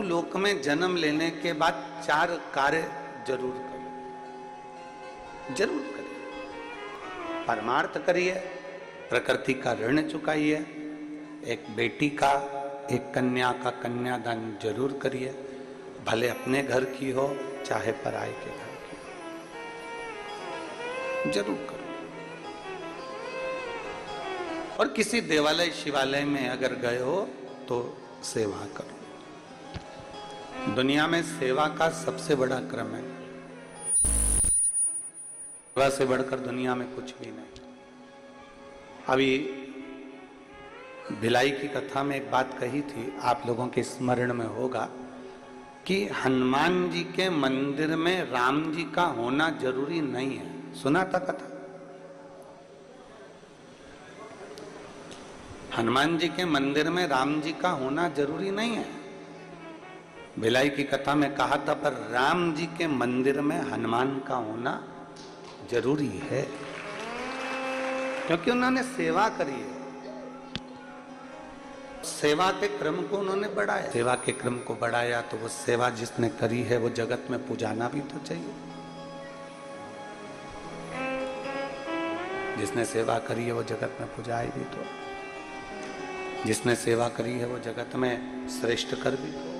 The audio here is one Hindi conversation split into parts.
मृत्यु लोक में जन्म लेने के बाद 4 कार्य जरूर करो, जरूर करिए। परमार्थ करिए, प्रकृति का ऋण चुकाइए, एक बेटी का, एक कन्या का कन्यादान जरूर करिए, भले अपने घर की हो चाहे पराये के घर की हो, जरूर करो। और किसी देवालय शिवालय में अगर गए हो तो सेवा करो। दुनिया में सेवा का सबसे बड़ा क्रम है, सेवा से बढ़कर दुनिया में कुछ भी नहीं। अभी भिलाई की कथा में एक बात कही थी, आप लोगों के स्मरण में होगा कि हनुमान जी के मंदिर में राम जी का होना जरूरी नहीं है। सुना था कथा? हनुमान जी के मंदिर में राम जी का होना जरूरी नहीं है। भिलाई की कथा में कहा था पर राम जी के मंदिर में हनुमान का होना जरूरी है, क्योंकि उन्होंने सेवा करी है। सेवा के क्रम को उन्होंने बढ़ाया, सेवा के क्रम को बढ़ाया तो वो सेवा जिसने करी है वो जगत में पुजाना भी तो चाहिए। जिसने सेवा करी है वो जगत में पुजाए भी तो, जिसने सेवा करी है वो जगत में श्रेष्ठ कर भी तो।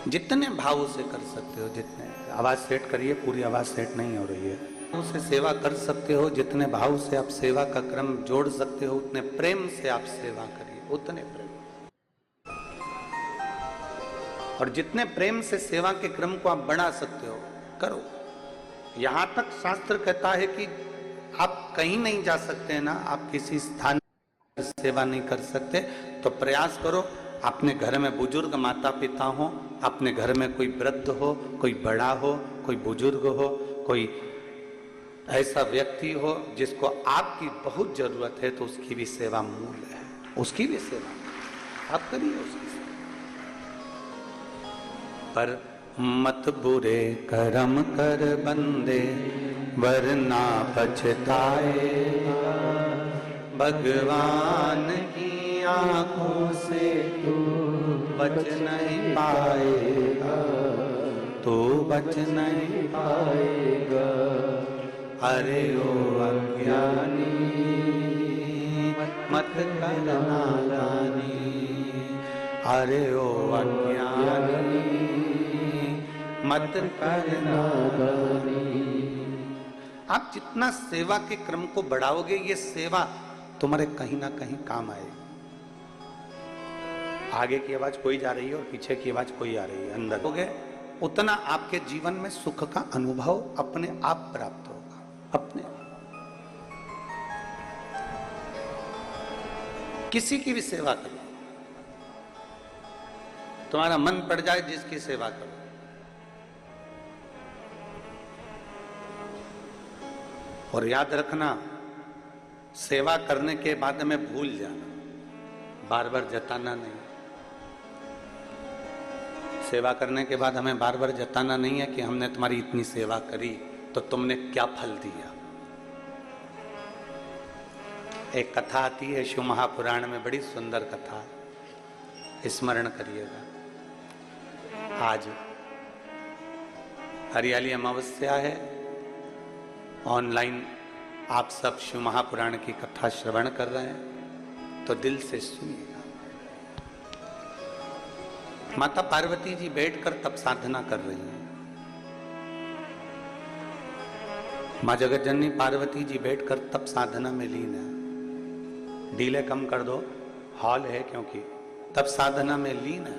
जितने भाव से कर सकते हो, जितने, आवाज सेट करिए, पूरी आवाज सेट नहीं हो रही है। उसे सेवा कर सकते हो, जितने भाव से आप सेवा का क्रम जोड़ सकते हो, उतने प्रेम से आप सेवा करिए, उतने प्रेम। और जितने प्रेम से सेवा के क्रम को आप बढ़ा सकते हो करो। यहां तक शास्त्र कहता है कि आप कहीं नहीं जा सकते हैं ना, आप किसी स्थान पर सेवा नहीं कर सकते तो प्रयास करो अपने घर में बुजुर्ग माता पिता हो, अपने घर में कोई वृद्ध हो, कोई बड़ा हो, कोई बुजुर्ग हो, कोई ऐसा व्यक्ति हो जिसको आपकी बहुत जरूरत है तो उसकी भी सेवा मूल्य है, उसकी भी सेवा आप करिए उसकी सेवा। पर मत बुरे कर्म कर बंदे वरना पछताएगा, भगवान की आंखों से तू बच नहीं पाएगा, तू बच नहीं पाएगा। अरे ओ अज्ञानी मत कर नादानी, अरे ओ अज्ञानी मत कर नादानी। आप जितना सेवा के क्रम को बढ़ाओगे ये सेवा तुम्हारे कहीं ना कहीं काम आएगी। आगे की आवाज कोई जा रही है और पीछे की आवाज कोई आ रही है, अंदर हो गए उतना आपके जीवन में सुख का अनुभव अपने आप प्राप्त होगा। अपने किसी की भी सेवा करो, तुम्हारा मन पड़ जाए जिसकी सेवा करो। और याद रखना, सेवा करने के बाद में भूल जाना, बार बार जताना नहीं। सेवा करने के बाद हमें बार बार जताना नहीं है कि हमने तुम्हारी इतनी सेवा करी तो तुमने क्या फल दिया। एक कथा आती है शिव महापुराण में, बड़ी सुंदर कथा, स्मरण करिएगा। आज हरियाली अमावस्या है, ऑनलाइन आप सब शिव महापुराण की कथा श्रवण कर रहे हैं तो दिल से सुनिएगा। माता पार्वती जी बैठकर तप साधना कर रही हैं। मां जगतजननी पार्वती जी बैठकर तप साधना में लीन है। डीले कम कर दो, हॉल है क्योंकि तप साधना में लीन है,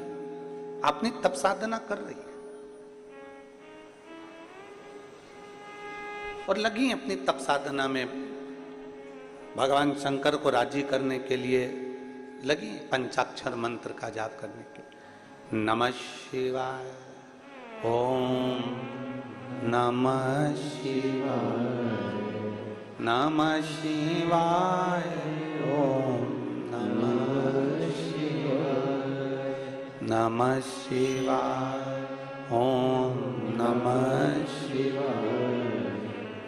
अपनी तप साधना कर रही है और लगी अपनी तप साधना में, भगवान शंकर को राजी करने के लिए लगी पंचाक्षर मंत्र का जाप करने के लिए। नमः शिवाय, ओम नमः शिवाय, नमः शिवाय, ओम नमः शिवाय, नमः शिवाय, ओम नमः शिवाय,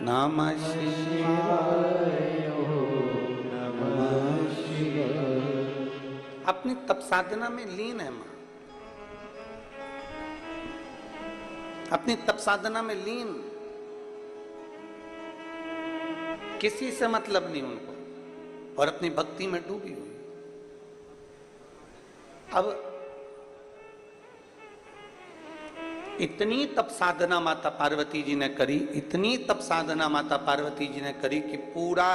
नमः शिवाय, ओम नमः अपनी तप साधना में लीन है मां, अपनी तप साधना में लीन, किसी से मतलब नहीं उनको, और अपनी भक्ति में डूबी हुई। अब इतनी तप साधना माता पार्वती जी ने करी, इतनी तप साधना माता पार्वती जी ने करी कि पूरा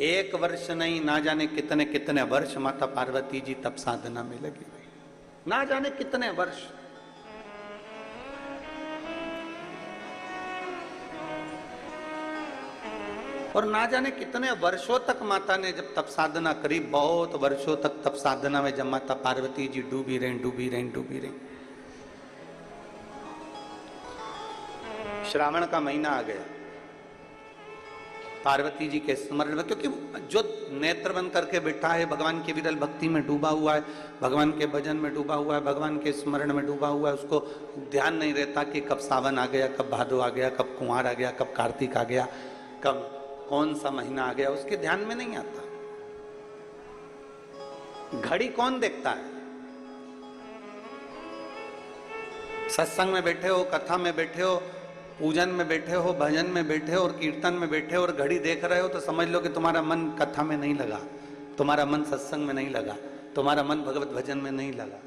1 वर्ष नहीं, ना जाने कितने कितने वर्ष माता पार्वती जी तप साधना में लगी हुई, ना जाने कितने वर्ष। और ना जाने कितने वर्षों तक माता ने जब तप साधना करी, बहुत वर्षों तक तप साधना में जब माता पार्वती जी डूबी रही, डूबी रही, डूबी रही। श्रावण का महीना आ गया, पार्वती जी के स्मरण में, क्योंकि जो नेत्र बंद करके बैठा है, भगवान के विरल भक्ति में डूबा हुआ है, भगवान के भजन में डूबा हुआ है, भगवान के स्मरण में डूबा हुआ है, उसको ध्यान नहीं रहता कि कब सावन आ गया, कब भादो आ गया, कब कुंवार आ गया, कब कार्तिक आ गया, कब कौन सा महीना आ गया, उसके ध्यान में नहीं आता। घड़ी कौन देखता है? सत्संग में बैठे हो, कथा में बैठे हो, पूजन में बैठे हो, भजन में बैठे हो और कीर्तन में बैठे हो और घड़ी देख रहे हो, तो समझ लो कि तुम्हारा मन कथा में नहीं लगा, तुम्हारा मन सत्संग में नहीं लगा, तुम्हारा मन भगवत भजन में नहीं लगा,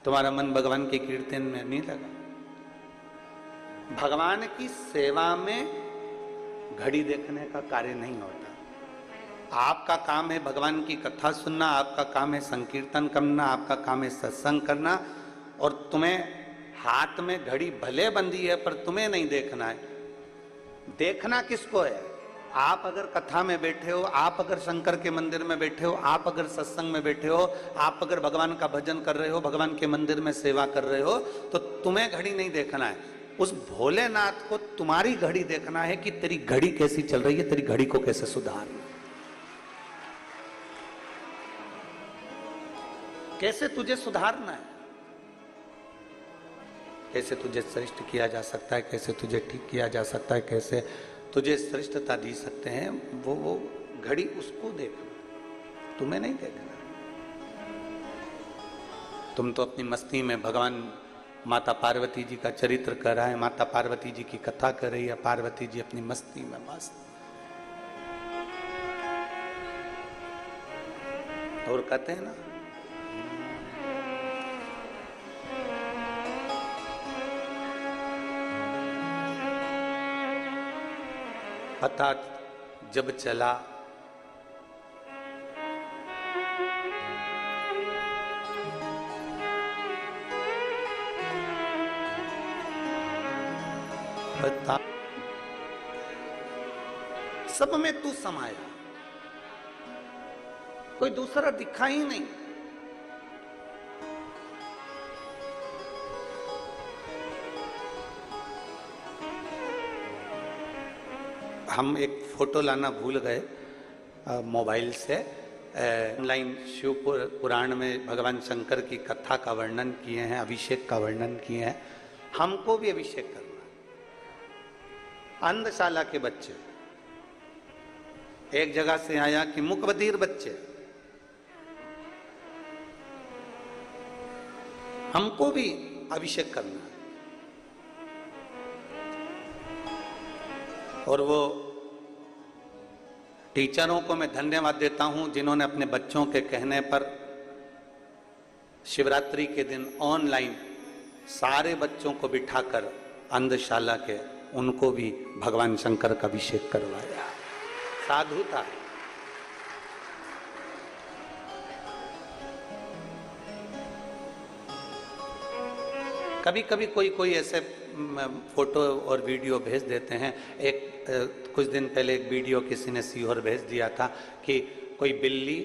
तुम्हारा मन भगवान के कीर्तन में नहीं लगा। भगवान की सेवा में घड़ी देखने का कार्य नहीं होता। आपका काम है भगवान की कथा सुनना, आपका काम है संकीर्तन करना, आपका काम है सत्संग करना, और तुम्हें हाथ में घड़ी भले बंधी है पर तुम्हें नहीं देखना है। देखना किसको है? आप अगर कथा में बैठे हो, आप अगर शंकर के मंदिर में बैठे हो, आप अगर सत्संग में बैठे हो, आप अगर भगवान का भजन कर रहे हो, भगवान के मंदिर में सेवा कर रहे हो, तो तुम्हें घड़ी नहीं देखना है। उस भोलेनाथ को तुम्हारी घड़ी देखना है कि तेरी घड़ी कैसी चल रही है, तेरी घड़ी को कैसे सुधारना, कैसे तुझे सुधारना है, कैसे तुझे श्रेष्ठ किया जा सकता है, कैसे तुझे ठीक किया जा सकता है, कैसे तुझे श्रेष्ठता दी सकते हैं, वो घड़ी उसको देखना, तुम्हें नहीं देखना। तुम तो अपनी मस्ती में भगवान माता पार्वती जी का चरित्र कर रहा है, माता पार्वती जी की कथा कर रही है, पार्वती जी अपनी मस्ती में मस्त। और कहते हैं ना, पता जब चला पता, सब में तू समाया, कोई दूसरा दिखा ही नहीं। हम एक फोटो लाना भूल गए मोबाइल से। ऑनलाइन शिव पुराण में भगवान शंकर की कथा का वर्णन किए हैं, अभिषेक का वर्णन किए हैं। हमको भी अभिषेक करना। अंधशाला के बच्चे, एक जगह से आया कि मुकबधीर बच्चे, हमको भी अभिषेक करना है। और वो टीचरों को मैं धन्यवाद देता हूं जिन्होंने अपने बच्चों के कहने पर शिवरात्रि के दिन ऑनलाइन सारे बच्चों को बिठाकर अंधशाला के उनको भी भगवान शंकर का अभिषेक करवाया। साधुता। कभी कभी कोई ऐसे फोटो और वीडियो भेज देते हैं। कुछ दिन पहले एक वीडियो किसी ने सीहोर भेज दिया था कि कोई बिल्ली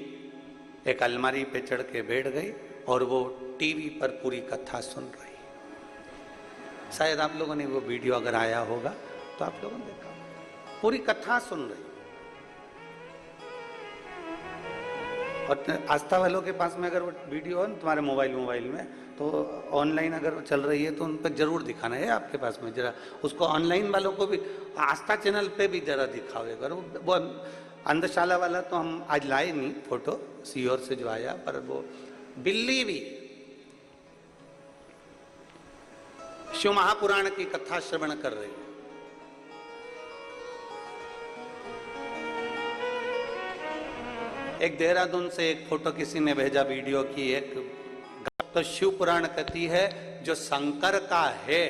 एक अलमारी पे चढ़ के बैठ गई और वो टीवी पर पूरी कथा सुन रही। शायद आप लोगों ने वो वीडियो अगर आया होगा तो आप लोगों ने देखा, पूरी कथा सुन रही। और आस्था वालों के पास में अगर वो वीडियो है तुम्हारे मोबाइल में, तो ऑनलाइन अगर चल रही है तो उन पर जरूर दिखाना है आपके पास में। जरा उसको ऑनलाइन वालों को भी आस्था चैनल पे भी जरा दिखाओ। अगर वो अंधशाला वाला तो हम आज लाए नहीं फोटो, सीहोर से जो आया, पर वो बिल्ली भी शिव महापुराण की कथा श्रवण कर रही है। एक देहरादून से एक फोटो किसी ने भेजा वीडियो की, एक तो शिव पुराण कहती है जो शंकर का है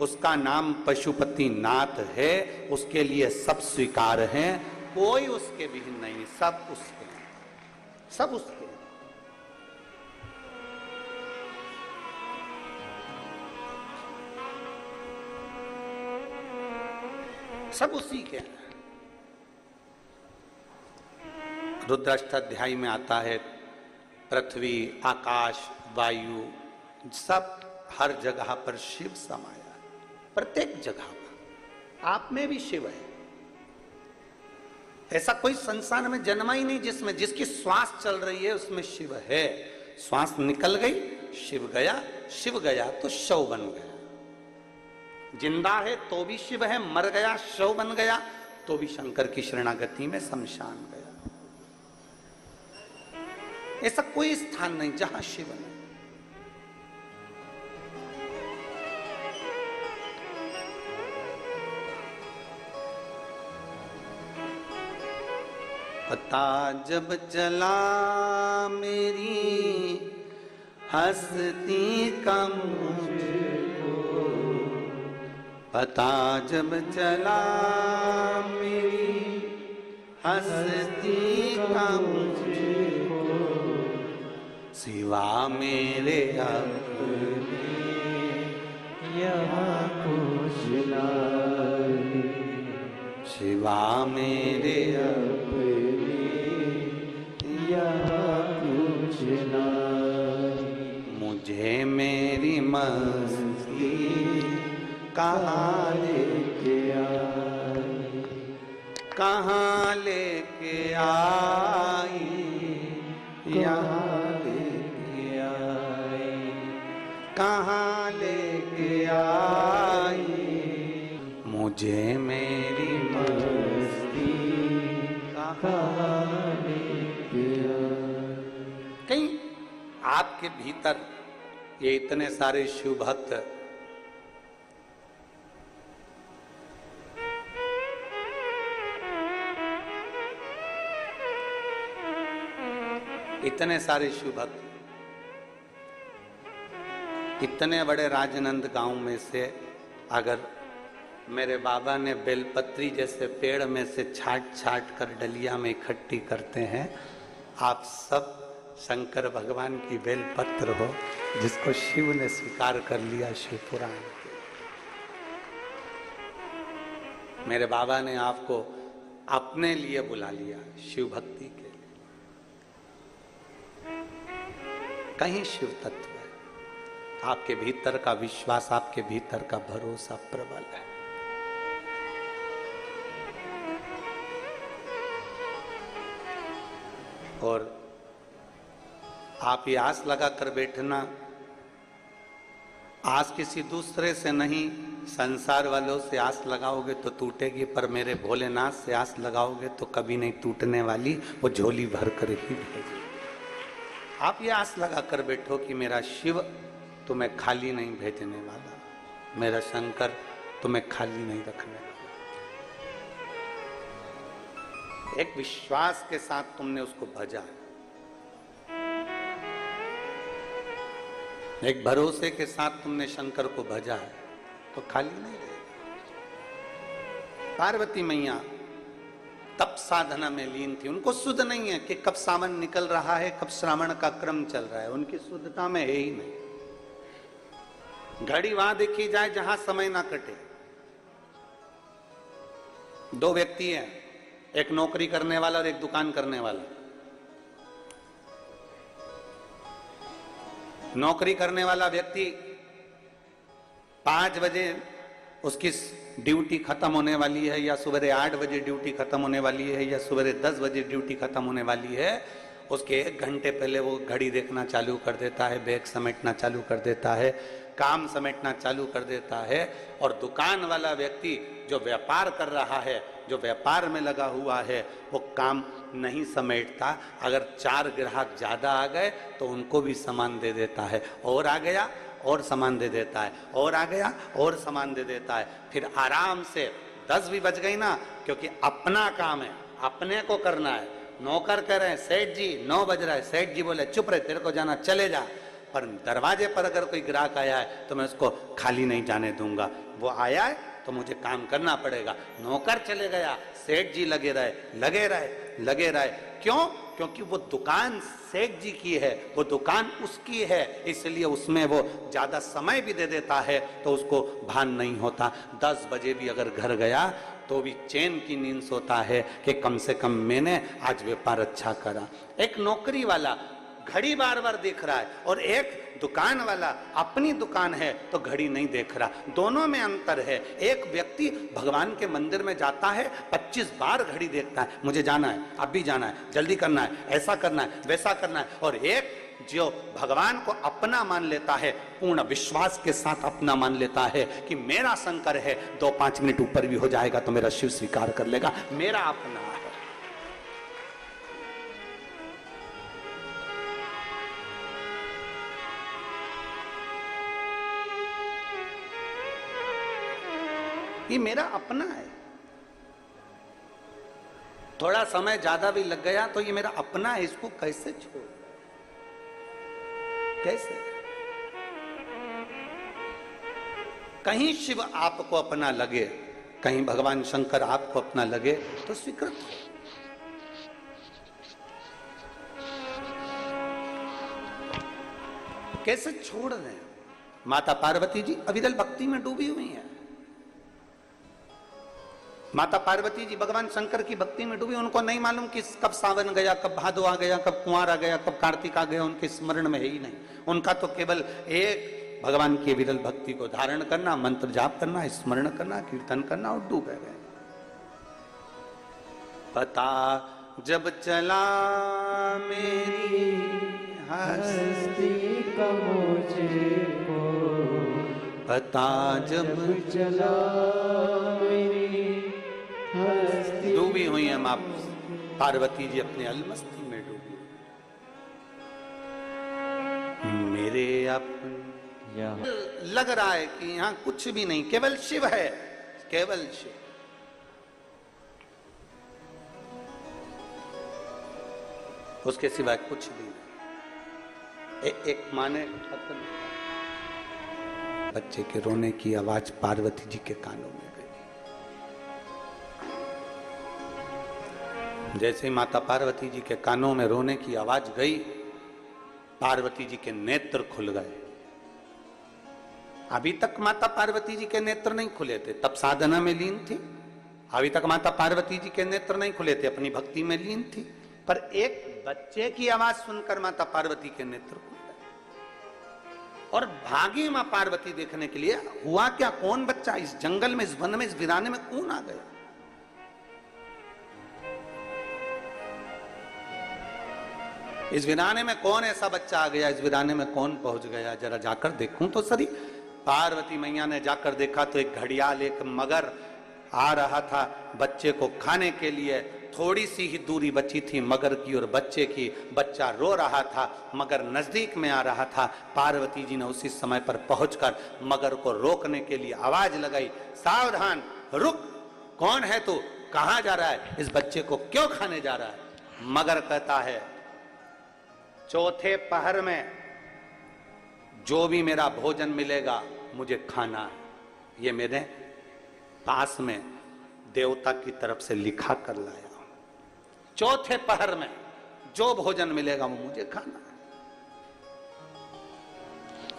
उसका नाम पशुपति नाथ है, उसके लिए सब स्वीकार हैं, कोई उसके विहीन नहीं, सब उसके हैं, सब उसके हैं। सब उसी के हैं। रुद्राष्टाध्यायी में आता है पृथ्वी, आकाश, वायु, सब हर जगह पर शिव समाया, प्रत्येक जगह पर। आप में भी शिव है। ऐसा कोई संसार में जन्मा ही नहीं जिसमें, जिसकी श्वास चल रही है उसमें शिव है। श्वास निकल गई, शिव गया, शिव गया तो शव बन गया। जिंदा है तो भी शिव है, मर गया शव बन गया तो भी शंकर की शरणागति में शमशान गया। ऐसा कोई स्थान नहीं जहां शिव नहीं। पता जब चला मेरी हस्ती का मुझको, पता जब चला मेरी हस्ती का मुझको, सिवा मेरे अपने यहाँ कुछ नहीं, सिवा मेरे अपने यहाँ कुछ नहीं। मुझे मेरी मस्ती कहाँ लेके आई, कहाँ लेके आई, यहाँ लेके आई, कहाँ लेके आई। मुझे मेरी मस्ती कहाँ लेके आई। कहीं आपके भीतर ये इतने सारे शिव भक्त इतने सारे शिव भक्त इतने बड़े राजनंद गांव में से अगर मेरे बाबा ने बेलपत्री जैसे पेड़ में से छाट छाट कर डलिया में इकट्ठी करते हैं, आप सब शंकर भगवान की बेलपत्र हो जिसको शिव ने स्वीकार कर लिया शिव पुराण के। मेरे बाबा ने आपको अपने लिए बुला लिया शिव भक्ति के लिए। कहीं शिव तत्व है, आपके भीतर का विश्वास, आपके भीतर का भरोसा प्रबल है। और आप ये आस लगा कर बैठना, आस किसी दूसरे से नहीं, संसार वालों से आस लगाओगे तो टूटेगी, पर मेरे भोलेनाथ से आस लगाओगे तो कभी नहीं टूटने वाली, वो झोली भर कर ही भेजेगी। आप ये आस लगा कर बैठो कि मेरा शिव तुम्हें खाली नहीं भेजने वाला, मेरा शंकर तुम्हें खाली नहीं रखने वाला। एक विश्वास के साथ तुमने उसको भजा, एक भरोसे के साथ तुमने शंकर को भजा है तो खाली नहीं रहेगा। पार्वती मैया तप साधना में लीन थी, उनको शुद्ध नहीं है कि कब सावन निकल रहा है, कब श्रावण का क्रम चल रहा है, उनकी शुद्धता में है ही नहीं। घड़ी वहां देखी जाए जहां समय ना कटे। दो व्यक्ति हैं, एक नौकरी करने वाला और एक दुकान करने वाला। नौकरी करने वाला व्यक्ति 5 बजे उसकी ड्यूटी खत्म होने वाली है, या सुबह 8 बजे ड्यूटी खत्म होने वाली है, या सुबह 10 बजे ड्यूटी खत्म होने वाली है, उसके 1 घंटे पहले वो घड़ी देखना चालू कर देता है, बैग समेटना चालू कर देता है, काम समेटना चालू कर देता है। और दुकान वाला व्यक्ति जो व्यापार कर रहा है, जो व्यापार में लगा हुआ है, वो काम नहीं समेटता। अगर 4 ग्राहक ज्यादा आ गए तो उनको भी सामान दे देता है, और आ गया और सामान दे देता है, और आ गया और सामान दे देता है। फिर आराम से 10 भी बज गई ना, क्योंकि अपना काम है, अपने को करना है। नौकर कह रहे हैं सेठ जी 9 बज रहा है, सेठ जी बोले चुप रहे, तेरे को जाना चले जा। पर दरवाजे पर अगर कोई ग्राहक आया है तो मैं उसको खाली नहीं जाने दूंगा, वो आया है तो मुझे काम करना पड़ेगा। नौकर चले गया, सेठ जी लगे रहे लगे रहे लगे रहे। क्यों? क्योंकि वो दुकान सेठ जी की है, वो दुकान उसकी है, इसलिए उसमें वो ज्यादा समय भी दे देता है तो उसको भान नहीं होता। 10 बजे भी अगर घर गया तो भी चैन की नींद सोता है कि कम से कम मैंने आज व्यापार अच्छा करा। एक नौकरी वाला घड़ी बार बार देख रहा है, और एक दुकान वाला अपनी दुकान है तो घड़ी नहीं देख रहा। दोनों में अंतर है। एक व्यक्ति भगवान के मंदिर में जाता है, 25 बार घड़ी देखता है, मुझे जाना है, अब भी जाना है, जल्दी करना है, ऐसा करना है, वैसा करना है। और एक जो भगवान को अपना मान लेता है, पूर्ण विश्वास के साथ अपना मान लेता है कि मेरा शंकर है, 2-5 मिनट ऊपर भी हो जाएगा तो मेरा शिव स्वीकार कर लेगा, मेरा अपना है। ये मेरा अपना है। थोड़ा समय ज्यादा भी लग गया तो ये मेरा अपना है, इसको कैसे छोड़, कैसे? कहीं शिव आपको अपना लगे, कहीं भगवान शंकर आपको अपना लगे तो स्वीकृत हो। कैसे छोड़ रहे हैं? माता पार्वती जी अविरल भक्ति में डूबी हुई हैं। माता पार्वती जी भगवान शंकर की भक्ति में डूबी, उनको नहीं मालूम कि कब सावन गया, कब भादो आ गया, कब कुंवार आ गया, कब कार्तिक आ गया, उनके स्मरण में है ही नहीं। उनका तो केवल एक भगवान की विरल भक्ति को धारण करना, मंत्र जाप करना, स्मरण करना, कीर्तन करना, और डूबे गए। पता जब चला मेरी हस्ती का मुझको, पता जब चला मेरी हस्ती। डूबी हुई है मां पार्वती जी, अपने अलमस्ती में डूबी। मेरे अपने लग रहा है कि यहां कुछ भी नहीं, केवल शिव है, केवल शिव। उसके सिवाय कुछ भी नहीं। एक माँ ने बच्चे के रोने की आवाज पार्वती जी के कानों में गई। जैसे ही माता पार्वती जी के कानों में रोने की आवाज गई, पार्वती जी के नेत्र खुल गए। अभी तक माता पार्वती जी के नेत्र नहीं खुले थे, तब साधना में लीन थी। अभी तक माता पार्वती जी के नेत्र नहीं खुले थे, अपनी भक्ति में लीन थी। पर एक बच्चे की आवाज सुनकर माता पार्वती के नेत्र खुल गए और भागी मां पार्वती देखने के लिए। हुआ क्या? कौन बच्चा इस जंगल में, इस वन में, इस वीराने में कौन आ गया? इस वीराने में कौन ऐसा बच्चा आ गया? इस वीराने में कौन पहुंच गया? जरा जाकर देखूं तो सही। पार्वती मैया ने जाकर देखा तो एक घड़ियाल, एक मगर आ रहा था बच्चे को खाने के लिए। थोड़ी सी ही दूरी बची थी मगर की और बच्चे की। बच्चा रो रहा था, मगर नजदीक में आ रहा था। पार्वती जी ने उसी समय पर पहुंचकर मगर को रोकने के लिए आवाज लगाई, सावधान, रुक, कौन है तू? कहां जा रहा है? इस बच्चे को क्यों खाने जा रहा है? मगर कहता है, चौथे पहर में जो भी मेरा भोजन मिलेगा मुझे खाना है। ये मेरे पास में देवता की तरफ से लिखा कर लाया। चौथे पहर में जो भोजन मिलेगा वो मुझे खाना है।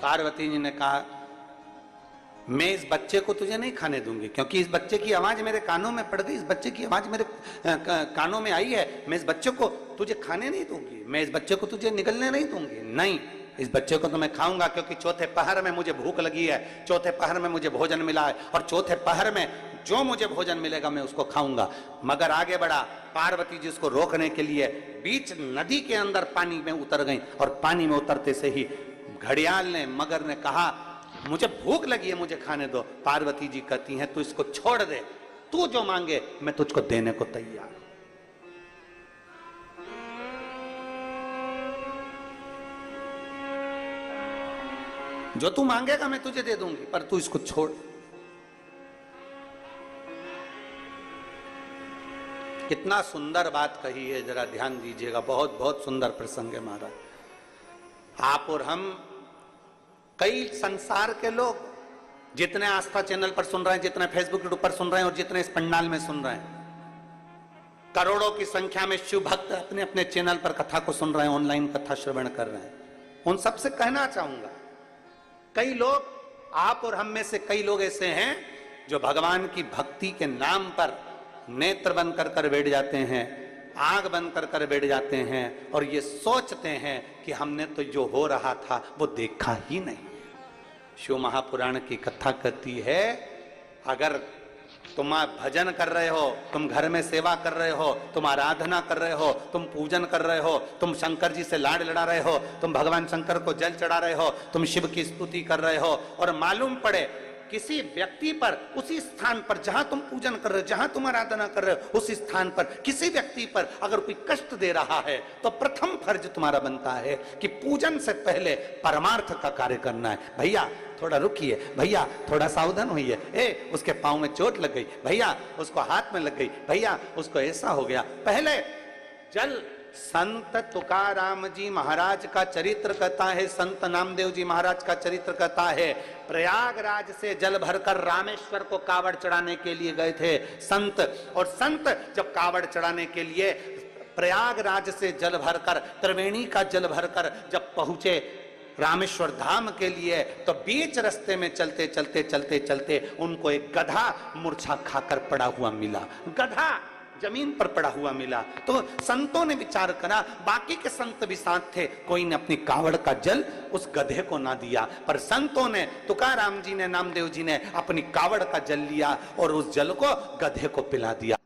पार्वती जी ने कहा, मैं इस बच्चे को तुझे नहीं खाने दूंगी, क्योंकि इस बच्चे की आवाज मेरे कानों में पड़ गई, इस बच्चे की आवाज मेरे कानों में आई है। मैं इस बच्चे को तुझे खाने नहीं दूंगी, मैं इस बच्चे को तुझे निगलने नहीं दूंगी। नहीं, इस बच्चे को तो मैं खाऊंगा, क्योंकि चौथे पहर में मुझे भूख लगी है, चौथे पहर में मुझे भोजन मिला है, और चौथे पहर में जो मुझे भोजन मिलेगा मैं उसको खाऊंगा। मगर आगे बढ़ा। पार्वती जी उसको रोकने के लिए बीच नदी के अंदर पानी में उतर गई, और पानी में उतरते से ही घड़ियाल ने, मगर ने कहा, मुझे भूख लगी है, मुझे खाने दो। पार्वती जी कहती हैं, तू इसको छोड़ दे, तू जो मांगे मैं तुझको देने को तैयार हूं। जो तू मांगेगा मैं तुझे दे दूंगी, पर तू इसको छोड़। कितना सुंदर बात कही है, जरा ध्यान दीजिएगा। बहुत बहुत सुंदर प्रसंग है महाराज। आप और हम, कई संसार के लोग जितने आस्था चैनल पर सुन रहे हैं, जितने फेसबुक यूट्यूब पर सुन रहे हैं और जितने इस पंडाल में सुन रहे हैं, करोड़ों की संख्या में शिव भक्त अपने अपने चैनल पर कथा को सुन रहे हैं, ऑनलाइन कथा श्रवण कर रहे हैं। उन सबसे कहना चाहूंगा, कई लोग, आप और हम में से कई लोग ऐसे हैं जो भगवान की भक्ति के नाम पर नेत्र बंद कर कर बैठ जाते हैं, आंख बंद कर कर बैठ जाते हैं और ये सोचते हैं कि हमने तो जो हो रहा था वो देखा ही नहीं। शिव महापुराण की कथा कहती है, अगर तुम भजन कर रहे हो, तुम घर में सेवा कर रहे हो, तुम आराधना कर रहे हो, तुम पूजन कर रहे हो, तुम शंकर जी से लाड लड़ा रहे हो, तुम भगवान शंकर को जल चढ़ा रहे हो, तुम शिव की स्तुति कर रहे हो, और मालूम पड़े किसी व्यक्ति पर, उसी स्थान पर जहां तुम पूजन कर रहे हो, जहां तुम आराधना कर रहे हो, उसी स्थान पर किसी व्यक्ति पर अगर कोई कष्ट दे रहा है, तो प्रथम फर्ज तुम्हारा बनता है कि पूजन से पहले परमार्थ का कार्य करना है। भैया थोड़ा रुकिए, भैया थोड़ा सावधान होइए, ए उसके पांव में चोट लग गई, भैया उसको हाथ में लग गई, भैया उसको ऐसा हो गया। पहले जल, संत तुकाराम जी महाराज का चरित्र कहता है, संत नामदेव जी महाराज का चरित्र कहता है, प्रयागराज से जल भरकर रामेश्वर को कावड़ चढ़ाने के लिए गए थे संत। और संत जब कावड़ चढ़ाने के लिए प्रयागराज से जल भरकर, त्रिवेणी का जल भरकर जब पहुंचे रामेश्वर धाम के लिए, तो बीच रास्ते में चलते चलते चलते चलते उनको एक गधा मूर्छा खाकर पड़ा हुआ मिला। गधा जमीन पर पड़ा हुआ मिला। तो संतों ने विचार करा, बाकी के संत भी साथ थे, कोई ने अपनी कावड़ का जल उस गधे को ना दिया, पर संतों ने, तुकाराम जी ने, नामदेव जी ने अपनी कावड़ का जल लिया और उस जल को गधे को पिला दिया।